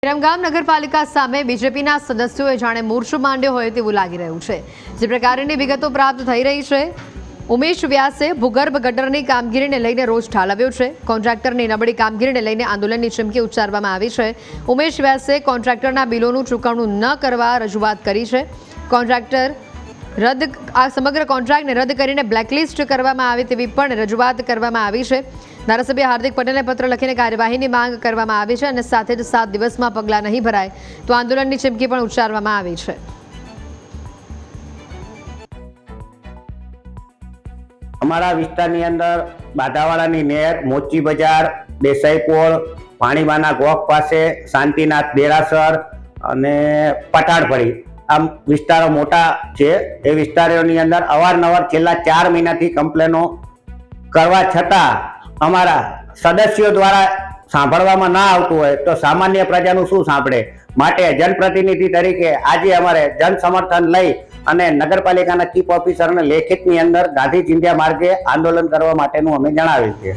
વિરમગામ નગરપાલિકા સામે બીજેપીના સદસ્યોએ જાણે મોરચો માંડ્યો હોય તેવું લાગી રહ્યું છે। જે પ્રકારની વિગતો પ્રાપ્ત થઈ રહી છે, ઉમેશ વ્યાસે ભૂગર્ભ ગટરની કામગીરીને લઈને રોષ ઠાલવ્યો છે। કોન્ટ્રાક્ટરની નબળી કામગીરીને લઈને આંદોલનની ચીમકી ઉચ્ચારવામાં આવી છે। ઉમેશ વ્યાસે કોન્ટ્રાક્ટરના બિલોનું ચૂકવણું ન કરવા રજૂઆત કરી છે। સમગ્ર કોન્ટ્રાક્ટને રદ કરીને બ્લેકલિસ્ટ કરવામાં આવે તેવી પણ રજૂઆત કરવામાં આવી છે। ધારાસભ્ય હાર્દિક પટેલને પત્ર લખીને કાર્યવાહીની માંગ કરવામાં આવી છે અને સાથે જ 7 દિવસમાં પગલાં નહીં ભરાય તો આંદોલનની ચીમકી પણ ઉચ્ચારવામાં આવી છે। અમારા વિસ્તારની અંદર બાધાવાળાની નહેર, મોચી બજાર, દેસાઈપોળ, પાણીબાના ગોખ પાસે, શાંતિનાથ દેરાસર અને પટાણફળી આમ વિસ્તારો મોટા છે। એ વિસ્તારોની અંદર અવારનવાર છેલ્લા 4 મહિનાથી કમ્પ્લેનો કરવા છતાં અમારા સદસ્યો દ્વારા સાંભળવામાં ના આવતું હોય તો સામાન્ય પ્રજાનું શું સાંભળે। માટે જનપ્રતિનિધિ તરીકે આજે અમારે જન સમર્થન લઈ અને નગરપાલિકાના ચીફ ઓફિસરને લેખિતની અંદર ગાંધી ચિંધ્યા માર્ગે આંદોલન કરવા માટેનું અમે જણાવ્યું છે।